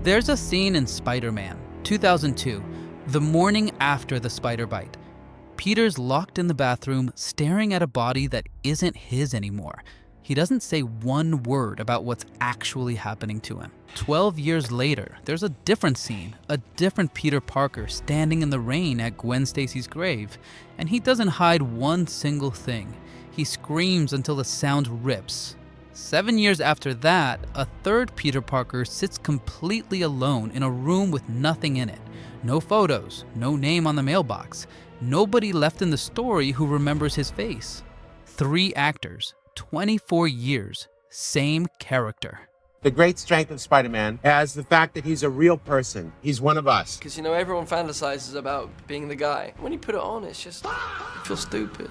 There's a scene in Spider-Man 2002, the morning after the spider bite. Peter's locked in the bathroom, staring at a body that isn't his anymore. He doesn't say one word about what's actually happening to him. 12 years later, there's a different scene, a different Peter Parker standing in the rain at Gwen Stacy's grave, and he doesn't hide one single thing. He screams until the sound rips. 7 years after that, a third Peter Parker sits completely alone in a room with nothing in it. No photos, no name on the mailbox. Nobody left in the story who remembers his face. 3 actors, 24 years, same character. The great strength of Spider-Man is the fact that he's a real person. He's one of us. Because, everyone fantasizes about being the guy. When you put it on, it's just, you feel stupid.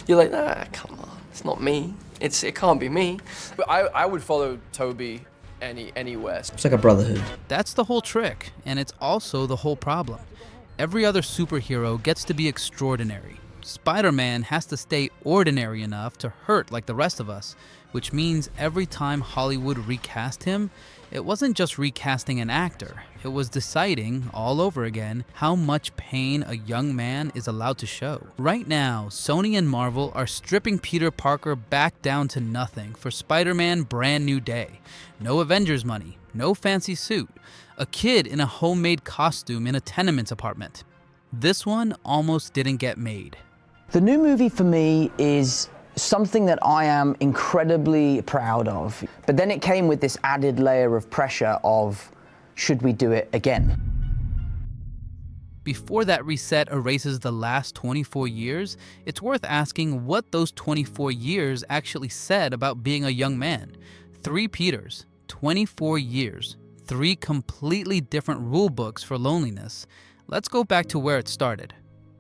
You're like, nah, come on, it's not me. It can't be me. But I would follow Toby anywhere. It's like a brotherhood. That's the whole trick, and it's also the whole problem. Every other superhero gets to be extraordinary. Spider-Man has to stay ordinary enough to hurt like the rest of us, which means every time Hollywood recast him, it wasn't just recasting an actor. It was deciding, all over again, how much pain a young man is allowed to show. Right now, Sony and Marvel are stripping Peter Parker back down to nothing for Spider-Man Brand New Day. No Avengers money, no fancy suit, a kid in a homemade costume in a tenement apartment. This one almost didn't get made. The new movie for me is something that I am incredibly proud of. But then it came with this added layer of pressure of, should we do it again? Before that reset erases the last 24 years, it's worth asking what those 24 years actually said about being a young man. 3 Peters, 24 years, 3 completely different rule books for loneliness. Let's go back to where it started.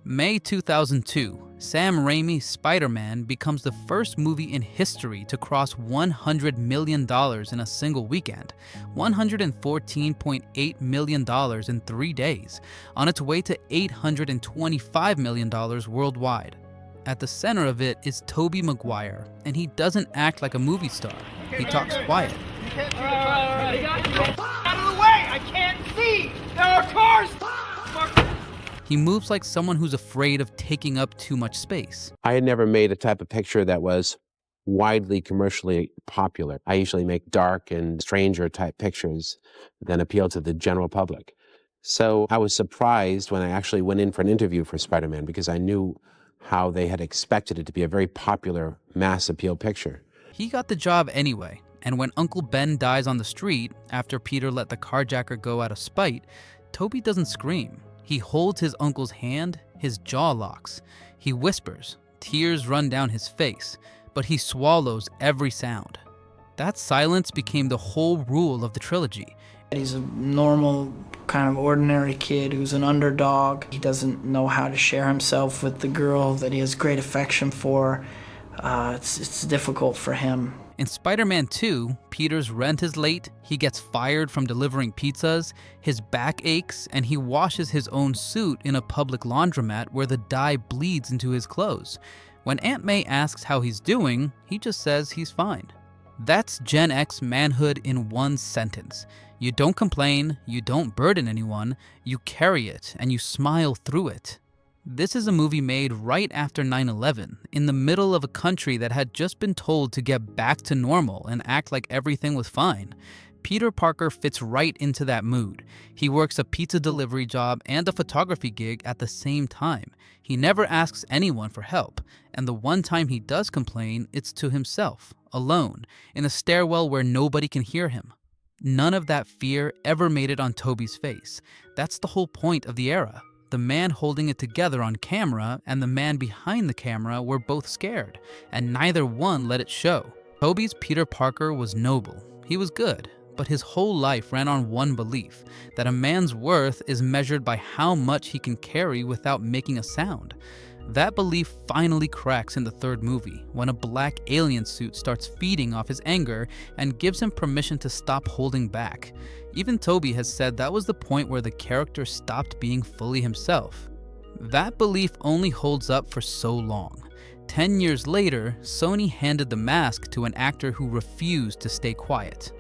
May 2002, Sam Raimi's Spider-Man becomes the first movie in history to cross $100 million in a single weekend, $114.8 million in 3 days, on its way to $825 million worldwide. At the center of it is Tobey Maguire, and he doesn't act like a movie star. He talks quiet. Out of the way! I can't see! There are cars! He moves like someone who's afraid of taking up too much space. I had never made a type of picture that was widely commercially popular. I usually make dark and stranger type pictures that appeal to the general public. So I was surprised when I actually went in for an interview for Spider-Man because I knew how they had expected it to be a very popular mass appeal picture. He got the job anyway, and when Uncle Ben dies on the street after Peter let the carjacker go out of spite, Tobey doesn't scream. He holds his uncle's hand, his jaw locks. He whispers, tears run down his face, but he swallows every sound. That silence became the whole rule of the trilogy. He's a normal, kind of ordinary kid who's an underdog. He doesn't know how to share himself with the girl that he has great affection for. It's difficult for him. In Spider-Man 2, Peter's rent is late, he gets fired from delivering pizzas, his back aches, and he washes his own suit in a public laundromat where the dye bleeds into his clothes. When Aunt May asks how he's doing, he just says he's fine. That's Gen X manhood in one sentence. You don't complain, you don't burden anyone, you carry it, and you smile through it. This is a movie made right after 9/11, in the middle of a country that had just been told to get back to normal and act like everything was fine. Peter Parker fits right into that mood. He works a pizza delivery job and a photography gig at the same time. He never asks anyone for help, and the one time he does complain, it's to himself, alone, in a stairwell where nobody can hear him. None of that fear ever made it on Tobey's face. That's the whole point of the era. The man holding it together on camera and the man behind the camera were both scared, and neither one let it show. Tobey's Peter Parker was noble. He was good, but his whole life ran on one belief, that a man's worth is measured by how much he can carry without making a sound. That belief finally cracks in the third movie, when a black alien suit starts feeding off his anger and gives him permission to stop holding back. Even Tobey has said that was the point where the character stopped being fully himself. That belief only holds up for so long. 10 years later, Sony handed the mask to an actor who refused to stay quiet.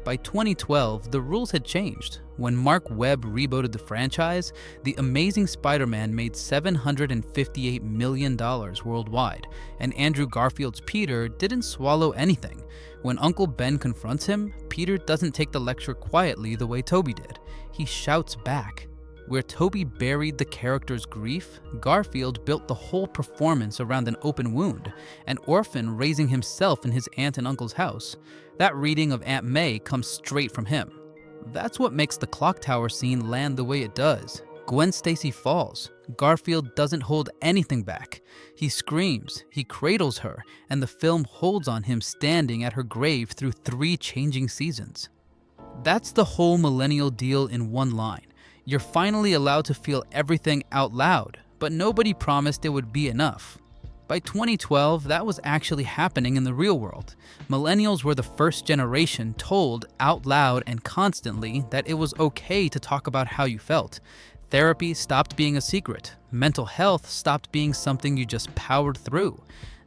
By 2012, the rules had changed. When Mark Webb rebooted the franchise, The Amazing Spider-Man made $758 million worldwide, and Andrew Garfield's Peter didn't swallow anything. When Uncle Ben confronts him, Peter doesn't take the lecture quietly the way Tobey did. He shouts back. Where Tobey buried the character's grief, Garfield built the whole performance around an open wound, an orphan raising himself in his aunt and uncle's house. That reading of Aunt May comes straight from him. That's what makes the clock tower scene land the way it does. Gwen Stacy falls. Garfield doesn't hold anything back. He screams, he cradles her, and the film holds on him standing at her grave through 3 changing seasons. That's the whole millennial deal in one line. You're finally allowed to feel everything out loud, but nobody promised it would be enough. By 2012, that was actually happening in the real world. Millennials were the first generation told out loud and constantly that it was okay to talk about how you felt. Therapy stopped being a secret. Mental health stopped being something you just powered through.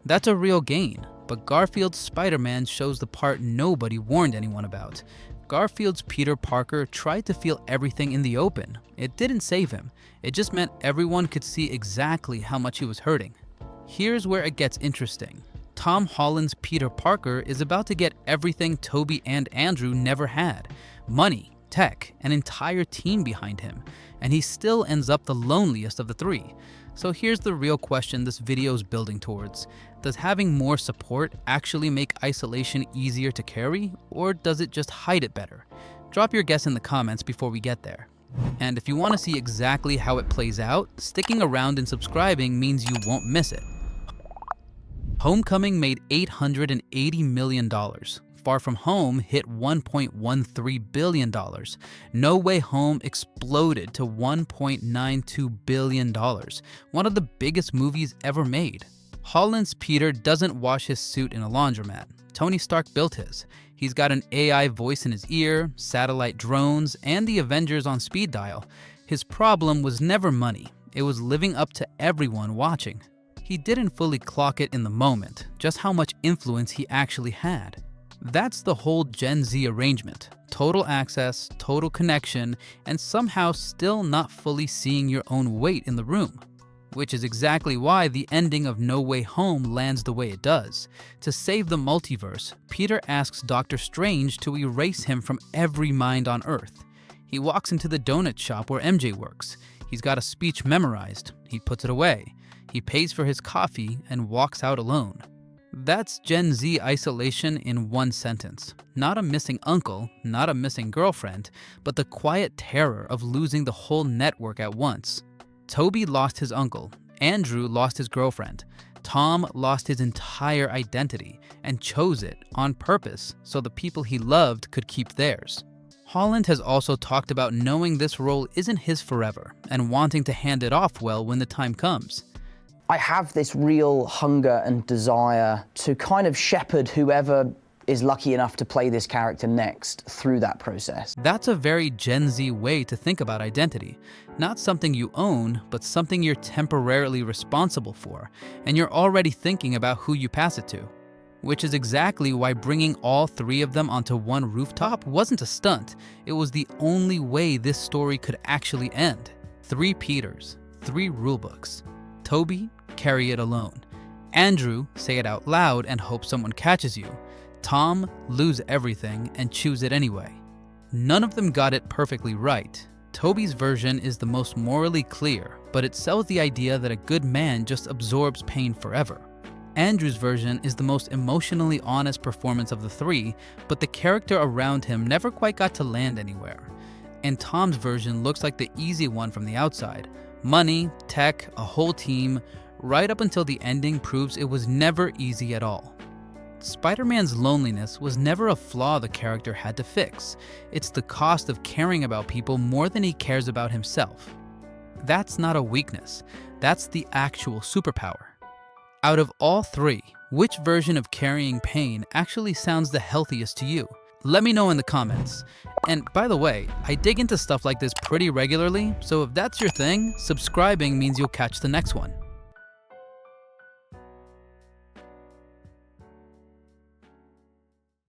That's a real gain, but Garfield's Spider-Man shows the part nobody warned anyone about. Garfield's Peter Parker tried to feel everything in the open. It didn't save him. It just meant everyone could see exactly how much he was hurting. Here's where it gets interesting. Tom Holland's Peter Parker is about to get everything Tobey and Andrew never had. Money, tech, an entire team behind him. And he still ends up the loneliest of the 3. So here's the real question this video is building towards. Does having more support actually make isolation easier to carry, or does it just hide it better? Drop your guess in the comments before we get there. And if you want to see exactly how it plays out, sticking around and subscribing means you won't miss it. Homecoming made $880 million. Far From Home hit $1.13 billion. No Way Home exploded to $1.92 billion, one of the biggest movies ever made. Holland's Peter doesn't wash his suit in a laundromat. Tony Stark built his. He's got an AI voice in his ear, satellite drones, and the Avengers on speed dial. His problem was never money. It was living up to everyone watching. He didn't fully clock it in the moment, just how much influence he actually had. That's the whole Gen Z arrangement. Total access, total connection, and somehow still not fully seeing your own weight in the room. Which is exactly why the ending of No Way Home lands the way it does. To save the multiverse, Peter asks Doctor Strange to erase him from every mind on Earth. He walks into the donut shop where MJ works. He's got a speech memorized. He puts it away. He pays for his coffee and walks out alone. That's Gen Z isolation in one sentence. Not a missing uncle, not a missing girlfriend, but the quiet terror of losing the whole network at once. Tobey lost his uncle, Andrew lost his girlfriend, Tom lost his entire identity and chose it on purpose so the people he loved could keep theirs. Holland has also talked about knowing this role isn't his forever and wanting to hand it off well when the time comes. I have this real hunger and desire to kind of shepherd whoever is lucky enough to play this character next through that process. That's a very Gen Z way to think about identity. Not something you own, but something you're temporarily responsible for, and you're already thinking about who you pass it to. Which is exactly why bringing all 3 of them onto one rooftop wasn't a stunt. It was the only way this story could actually end. 3 Peters, 3 rulebooks. Tobey, carry it alone. Andrew, say it out loud and hope someone catches you. Tom, lose everything and choose it anyway. None of them got it perfectly right. Tobey's version is the most morally clear, but it sells the idea that a good man just absorbs pain forever. Andrew's version is the most emotionally honest performance of the 3, but the character around him never quite got to land anywhere. And Tom's version looks like the easy one from the outside. Money, tech, a whole team, right up until the ending proves it was never easy at all. Spider-Man's loneliness was never a flaw the character had to fix. It's the cost of caring about people more than he cares about himself. That's not a weakness. That's the actual superpower. Out of all 3, which version of carrying pain actually sounds the healthiest to you? Let me know in the comments. And by the way, I dig into stuff like this pretty regularly, so if that's your thing, subscribing means you'll catch the next one.